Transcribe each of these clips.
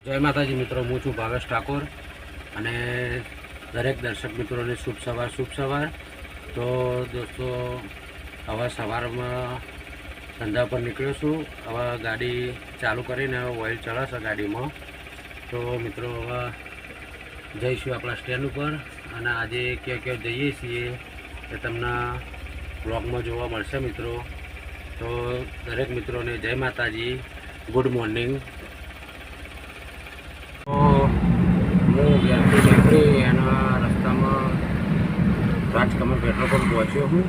જય માતાજી મિત્રો, હું છું ભાવેશ ઠાકોર અને દરેક દર્શક મિત્રોને શુભ સવાર. તો દોસ્તો, હવે સવારમાં ધંધા પર નીકળ્યો છું. હવે ગાડી ચાલુ કરીને ઓઇલ ચડાશે ગાડીમાં. તો મિત્રો, હવે જઈશું આપણા સ્ટેન્ડ ઉપર અને આજે ક્યાં જઈએ છીએ એ તમને બ્લોગમાં જોવા મળશે મિત્રો. તો દરેક મિત્રોને જય માતાજી, ગુડ મોર્નિંગ. તો હું ઘેરથી નીકળી એના રસ્તામાં રાજકમલ પેટ્રોલ પંપ પહોંચ્યો હું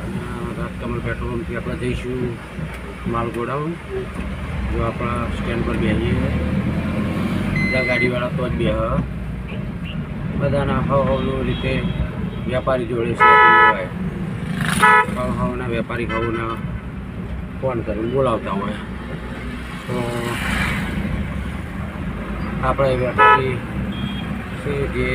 અને રાજકમલ પેટ્રોલ પંપથી આપણે જઈશું માલ ગોડાઉન. જો આપણા સ્ટેન્ડ પર બેસીએ, બધા ગાડીવાળા તો જ બે બધાના હવનું રીતે વેપારી જોડે સેટિંગ હોય. હવના વેપારી હવના ફોન કરીને બોલાવતા હોય. તો આપણે વેપારી છે જે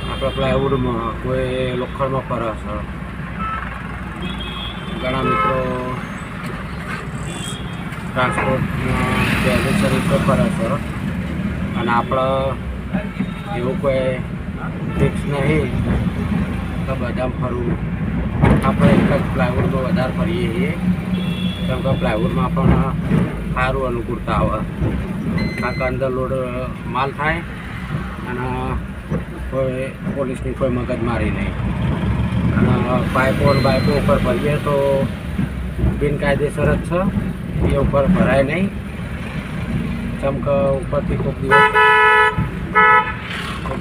આપણા પ્લાયવુડમાં, કોઈ લોખંડમાં ફરે છે. ઘણા મિત્રો ટ્રાન્સપોર્ટમાં ગેરેજ સર્વિસ ફરે છે અને આપણે એવું કોઈ ફિક્સ નહીં તો બધા ફરવું. આપણે એક જ પ્લાયવુડમાં વધારે ફરીએ છીએ, કેમ કે પ્લાયવુડમાં આપણને સારું અનુકૂળતા આવે. કારણ કે અંદર લોડ માલ થાય અને કોઈ પોલીસની કોઈ મગજમારી નહીં. અને પાઇપો ઉપર ભરીએ તો બિનકાયદેસર જ છે, એ ઉપર ભરાય નહીં. કેમ કે ઉપરથી કોઈક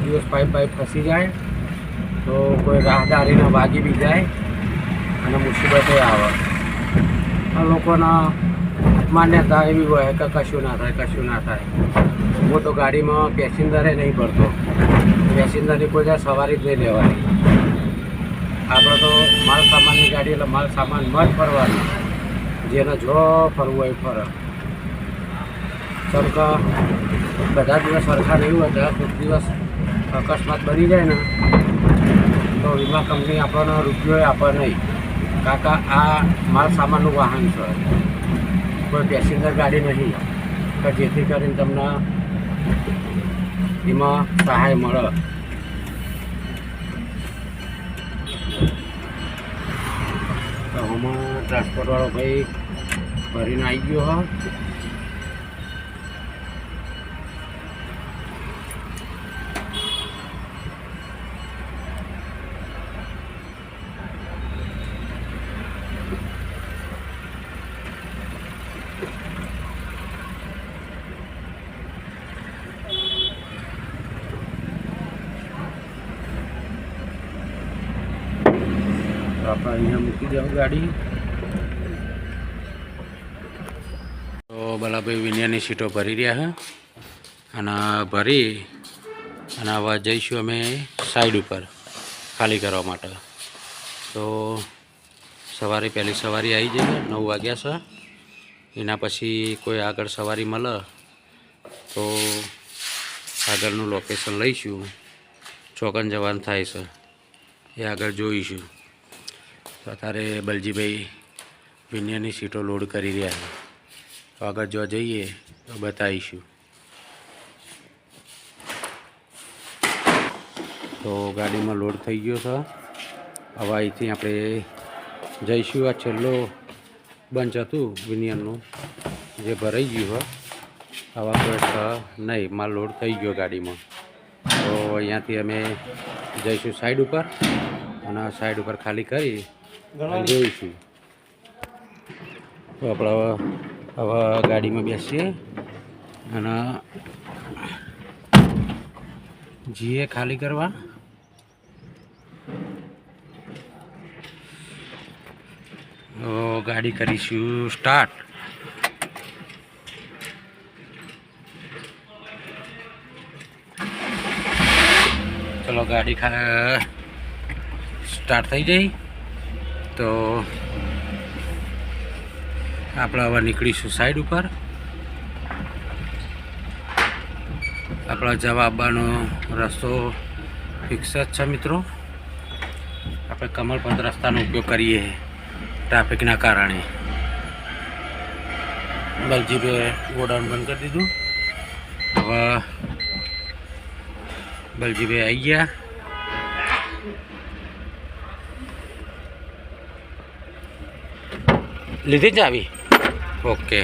દિવસ પાઇપ ફસી જાય તો કોઈ રાહદારીને વાગી બી જાય અને મુસીબતો આવે. લોકોના માન્યતા એવી હોય કે કશું ના થાય. હું તો ગાડીમાં પેસેન્જરે નહીં ભરતો, પેસેન્જરની કોઈ જાય સવારી જ નહીં લેવાની. આપણે તો માલ સામાનની ગાડી એટલે માલ સામાનમાં જ ફરવાનું, જેને જો ફરવું હોય ફરે. કેમ કે બધા દિવસ સરખા નહીં હોતા. કોઈક દિવસ અકસ્માત બની જાય ને તો વીમા કંપની આપણને રૂપિયો આપે નહીં. કાકા આ માલ સામાનનું વાહન છે, કોઈ પેસેન્જર ગાડી નહીં, કે જેથી કરીને તમને એમાં સહાય મળે. તો આમાં ટ્રાન્સપોર્ટવાળો ભાઈ ભરીને આવી ગયો હોય. આપણે અહીંયા મૂકી જાવ ગાડી. તો બલાભાઈ વિનિયાની સીટો ભરી રહ્યા છે અને ભરી અને હવે જઈશું અમે સાઈડ ઉપર ખાલી કરવા માટે. તો સવારે પહેલી સવારી આવી જઈએ, 9 વાગ્યા છે. એના પછી કોઈ આગળ સવારી મળે તો આગળનું લોકેશન લઈશું. ચોકન જવાનું થાય છે એ આગળ જોઈશું. તો અત્યારે બલજીભાઈ વિનિયાની સીટો લોડ કરી રહ્યા છે. તો આગળ જો જઈએ તો બતાવીશું. તો ગાડીમાં લોડ થઈ ગયો છે. હવે અહીંથી આપણે જઈશું. આ છેલ્લો બંચ હતું વિનિયરનું, જે ભરાઈ ગયું હોય. હવે કોઈ નહીં, માલ લોડ થઈ ગયો ગાડીમાં. તો અહીંયાથી અમે જઈશું સાઈડ ઉપર અને સાઈડ ઉપર ખાલી કરી જોઈશું. તો આપણે હવે ગાડીમાં બેસીએ અને જઈએ ખાલી કરવા. તો ગાડી કરીશું સ્ટાર્ટ. ચલો ગાડી સ્ટાર્ટ થઈ જાય. તો આપણે હવે નીકળીશું સાઈડ ઉપર. આપણા જવા આવવાનો રસ્તો ફિક્સ જ છે મિત્રો. આપણે કમલપંથ રસ્તાનો ઉપયોગ કરીએ ટ્રાફિકના કારણે. બલજીભાઈ ગોડાઉન બંધ કરી દીધું. હવે બલજીભાઈ આવી ગયા. લીધી જ આવી. ઓકે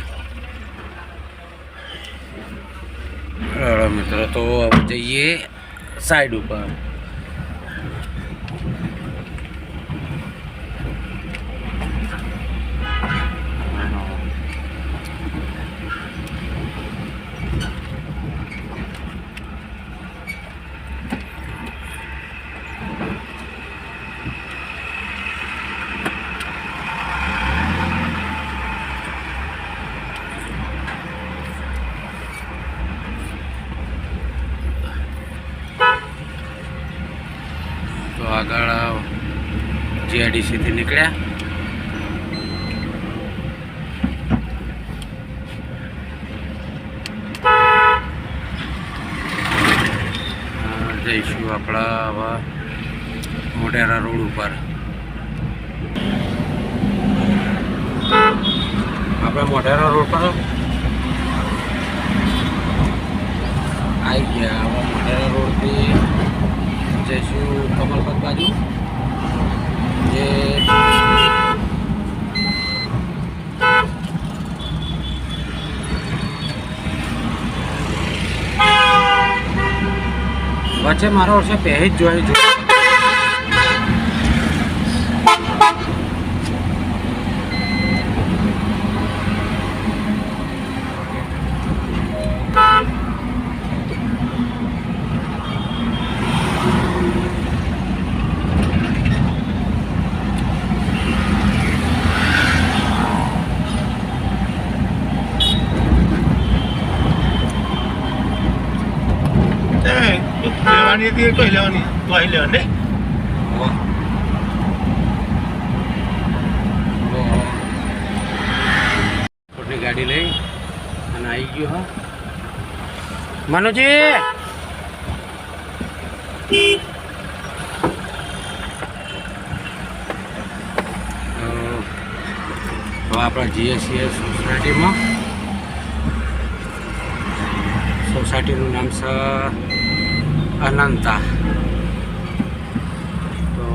મિત્રો, તો જઈએ સાઈડ ઉપર. તો આગળ જીઆઈડીસીથી નીકળ્યા. જઈશું આપણા હવે મોઢેરા રોડ ઉપર. આપણે મોઢેરા રોડ પર આવી ગયા. હવે મોઢેરા રોડથી જઈશું કમલપત બાજુ. જે વચ્ચે મારો વર્ષે પહેરી જ જોઈ લેવાની હતી કોઈ લેવાની તો અહીં લેવા નહીં. ખોટી ગાડી લઈ અને આવી ગયો. હા મનુજી, તો આપણા જીએસસીએસ સોસાયટીમાં, સોસાયટીનું નામ છે અનંતા. તો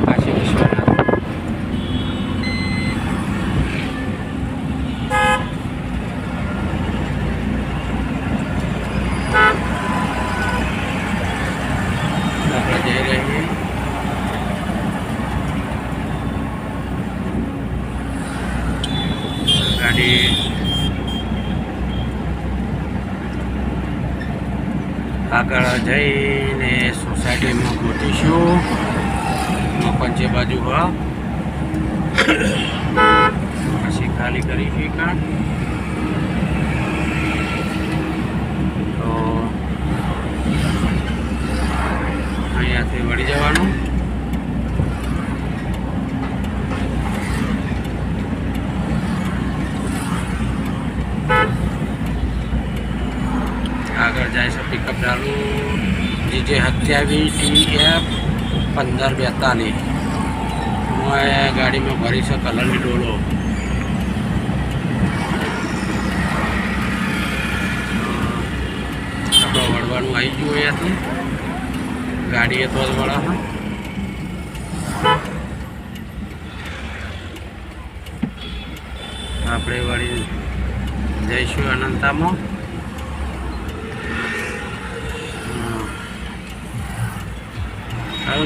કાશી વિશ્વનાથ. આપણે જઈ રહીએ ગાડી. આગળ જઈને સોસાયટીમાં ગોતીશું. પંચે બાજુ હા પછી ખાલી કરીશું. કાં તો અહીંયાથી વળી જવાનું. આગળ જાય છે પિકઅપ ચાલુ GJ 27TF 1542. હું આ ગાડીમાં ભરી છે કલરની ડોલો. આપણે વળવાનું આવી ગયું અહીંયાથી. ગાડી એ તો જ વળા. આપણે વળી જઈશું અનંતામાં.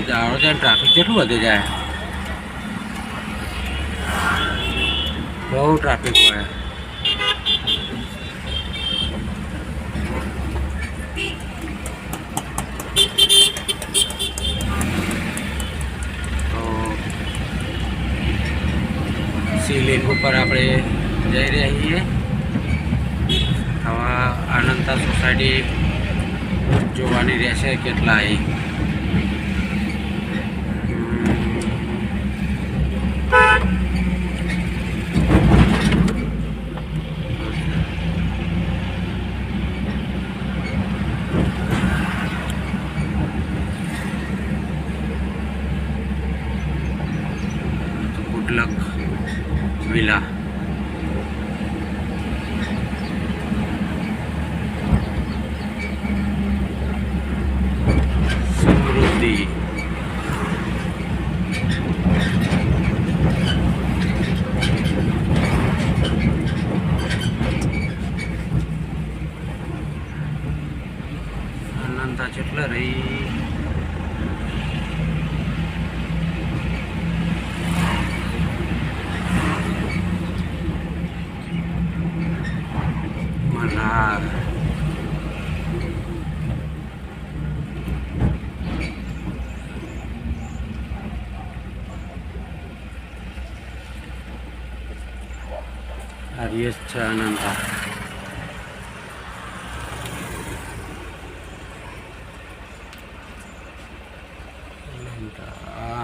જાઓ ત્યાં ટ્રાફિક કેટલું વધી જાય. બહુ ટ્રાફિક હોય. તો સી લેન ઉપર આપણે જઈ રહ્યા છીએ. હવે અનંતા સોસાયટી જોવાની રહેશે કેટલા અહીં. તિલક વિલા. સમૃદ્ધિ. અનંતા જેટલા રહી. મલ્હાર. આર્યસ છે અનંતા.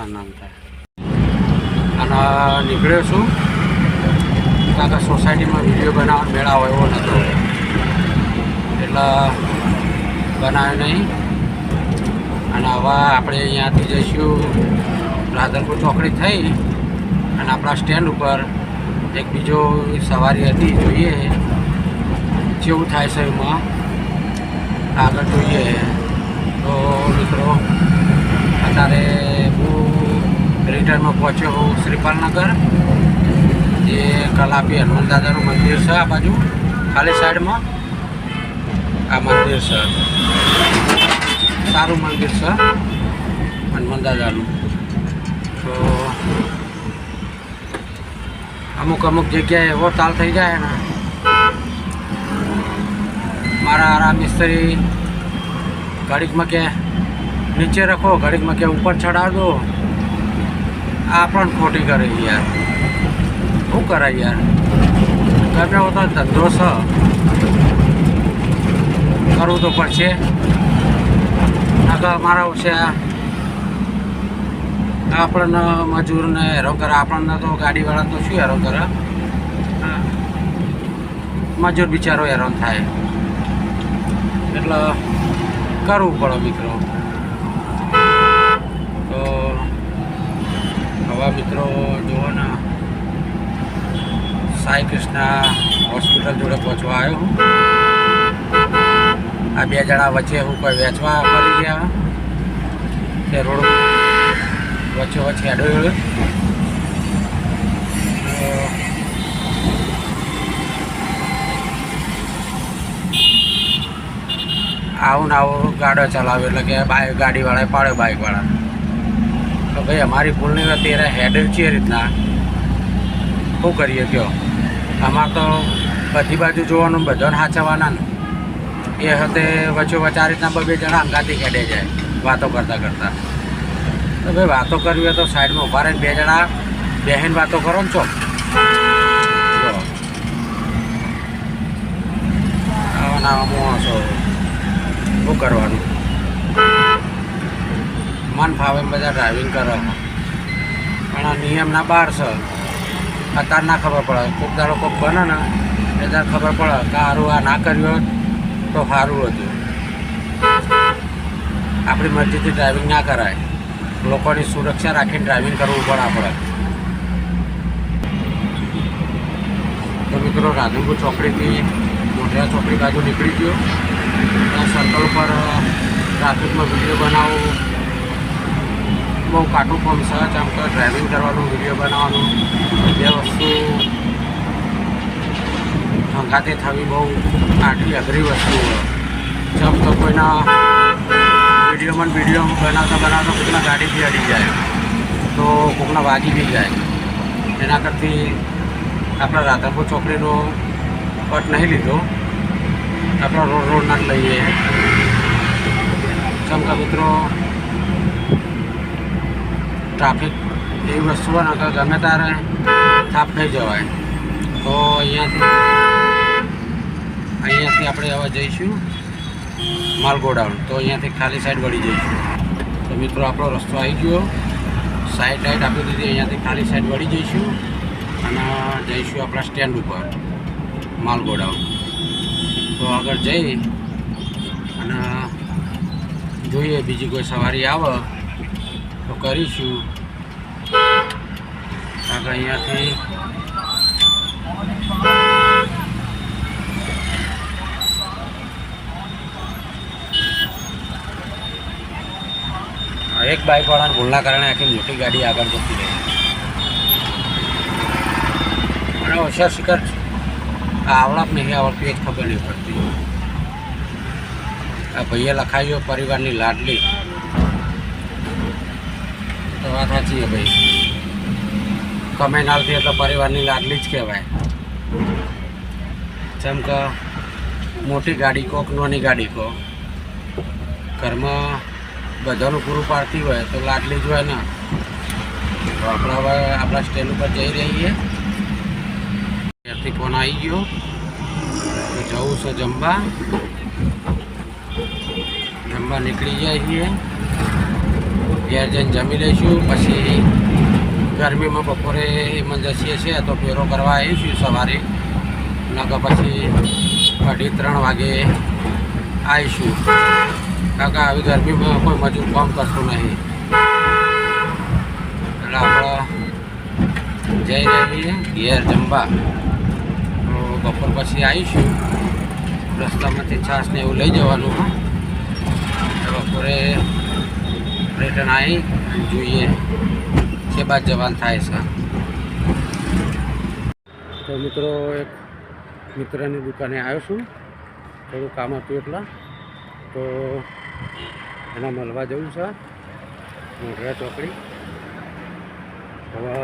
અનંતા અને નીકળ્યો છું કારણ કે સોસાયટીમાં વિડીયો બનાવવાનો મેળા હોય એવો નહોતો એટલે બનાવ્યો નહીં. અને હવે આપણે અહીંયાથી જઈશું રાધનપુર ચોકડી થઈ અને આપણા સ્ટેન્ડ ઉપર એક બીજો સવારી હતી, જોઈએ કેવું થાય છે એમાં આગળ જોઈએ. તો મિત્રો અત્યારે હું રિટર્નમાં પહોંચ્યો હું શ્રીપાલનગર, જે કલાપી હનુમાન દાદાનું મંદિર છે આ બાજુ ખાલી સાઈડમાં. આ મંદિર છે, સારું મંદિર છે હનુમાન દાદાનું. તો અમુક અમુક જગ્યાએ એવો તાલ થઈ જાય ને, મારા આરા મિસ્ત્રી ઘડીકમાં કે નીચે રાખો, ઘડીકમાં કે ઉપર ચડાવ દો. આ પણ ખોટી કરે યાર, શું કરાય યાર? ગમે એવો તો ધંધો છે, કરવું તો પડશે. નકર મારા છે આપણને મજૂરને હેરાન કરે, આપણને તો ગાડીવાળા તો શું હેરાન કરે, મજૂર બિચારો હેરાન થાય. એટલે કરવું પડે મિત્રો. તો હવે મિત્રો જુઓ ને, સાઈ કૃષ્ણ હોસ્પિટલ જોડે પહોંચવા આવ્યો હું. આ બે જણા વચ્ચે હું કોઈ વેચવા ફરી ગયા તે રોડ વચ્ચે વચ્ચે હેડો. આવું ને આવું ગાડો ચલાવે એટલે કે બાઇક ગાડીવાળાએ પાડ્યો બાઇકવાળા. તો ભાઈ અમારી ભૂલ નહીં હતી, એને હેડ છે એ રીતના શું કરીએ કહો? અમારે તો બધી બાજુ જોવાનું, બધાને સાચવવાના ને. એ હતે વચ્ચે વચ્ચે આ રીતના બે જણા અંગાથી હેડે જાય વાતો કરતાં કરતાં. તો ભાઈ વાતો કરવી હોય તો સાઈડમાં ઉભા રહીને બે જણા બેહીને વાતો કરો ને ચોક. આવા ના માણસો શું કરવાનું? મન ફાવે બધા ડ્રાઇવિંગ કરે, પણ આ નિયમના બહાર છે. અત્યારે ના ખબર પડે, કોઈક દાડો કોઈક બને ને એ ત્યારે ખબર પડે કે સારું આ ના કર્યું તો સારું હતું. આપણી મરજીથી ડ્રાઇવિંગ ના કરાય, લોકોની સુરક્ષા રાખીને ડ્રાઇવિંગ કરવું પડે આપણે. તો મિત્રો રાધનપુર ચોકડીથી મોઢેરા ચોકડી બાજુ નીકળી ગયો. ત્યાં સર્કલ ઉપર ટ્રાફિકમાં વિડીયો બનાવવું બહુ કાટું કામ છે. જેમ કે ડ્રાઇવિંગ કરવાનું, વિડીયો બનાવવાનું, બે વસ્તુ હંગાતે થવી બહુ આટલી અઘરી વસ્તુ. જેમ કે કોઈના વિડીયો બનાવતા કોઈકના ગાડીથી અડી જાય તો કોઈકના વાગી બી જાય. એના કરતી આપણા રાધનપુર ચોકડીનો કટ નહીં લીધો, આપણા રોડના જ લઈએ. જેમ કે મિત્રો ટ્રાફિક એવી વસ્તુ હોય ને કે ગમે ત્યારે થાપ થઈ જવાય. તો અહીંયાથી આપણે હવે જઈશું માલ ગોડાઉન. તો અહીંયાથી ખાલી સાઈડ વળી જઈશું. તો મિત્રો આપણો રસ્તો આવી ગયો, સાઈડ લાઈટ આપી દીધી. અહીંયાથી ખાલી સાઈડ વળી જઈશું અને જઈશું આપણા સ્ટેન્ડ ઉપર માલ ગોડાઉન. તો આગળ જઈ અને જોઈએ બીજી કોઈ સવારી આવે તો કરીશું. અહીંયાથી એક બાઇકવાળાના ભૂલના કારણે આખી મોટી ગાડી આગળ જતી રહી અને હોશિયાર શિખર આવડત નહીં આવડતું એ જ ખબર નહીં પડતી. આ ભાઈએ લખાયું પરિવારની લાડલી, તો વાત સાચી છે ભાઈ. કમેનાલથી એટલે પરિવારની લાડલી જ કહેવાય. જેમ કે મોટી ગાડી કોક નાની ગાડી કો ઘરમાં બધાનું પૂરું પાડતી હોય તો લાડલી જ હોય ને. તો આપણે હવે આપણા સ્ટેન્ડ ઉપર જઈ રહીએ. ત્યારથી ફોન આવી ગયો તો જવું છે જમવા. જમવા નીકળી જાય છીએ. ઘેર જઈને જમી લઈશું. પછી ગરમીમાં બપોરે ઇમરજન્સી છે તો ફેરો કરવા આવીશું સવારે. નકર પછી 2:30 વાગે આવીશું. કાકા આવી ગરમીમાં કોઈ મજૂર કામ કરતું નહીં એટલે આપણે જઈ રહીએ ઘેર જમવા. તો બપોર પછી આવીશું. રસ્તામાંથી છાશ ને એવું લઈ જવાનું. બપોરે રિટર્ન આવી જોઈએ છે બાદ જવાનું થાય છે. તો મિત્રો એક મિત્રની દુકાને આવ્યો છું. થોડું કામ હતું એટલા તો એના મળવા જવું છે. મોઢરા ચોકડી. હવે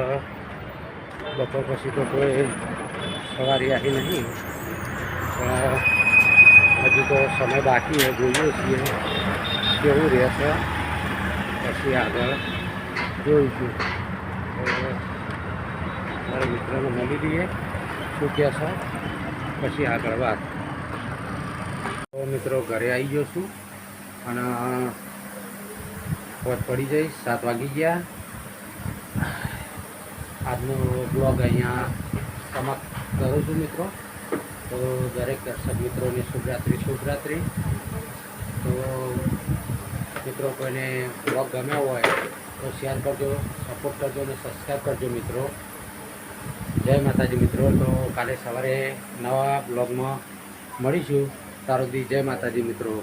બપોર પછી તો કોઈ સવારી આવી નહીં પણ હજુ તો સમય બાકી છે. જોઈએ છીએ કેવું રહેશે. પછી આગળ જોઈશું. મારા મિત્રને મળી દઈએ શું કહે છે પછી આગળ વાત. તો મિત્રો ઘરે આવી ગયો છું અને પહોંચ પડી જઈશ. 7 વાગી ગયા. આજનો બ્લોગ અહીંયા સમાપ્ત કરું છું મિત્રો. તો દરેક દર્શક મિત્રોને શુભરાત્રિ. તો મિત્રો કોઈને બ્લોગ ગમ્યો હોય તો શેર કરજો, સપોર્ટ કરજો અને સબસ્ક્રાઈબ કરજો મિત્રો. જય માતાજી મિત્રો. તો કાલે સવારે નવા બ્લોગમાં મળીશું. તારો દી. જય માતાજી મિત્રો.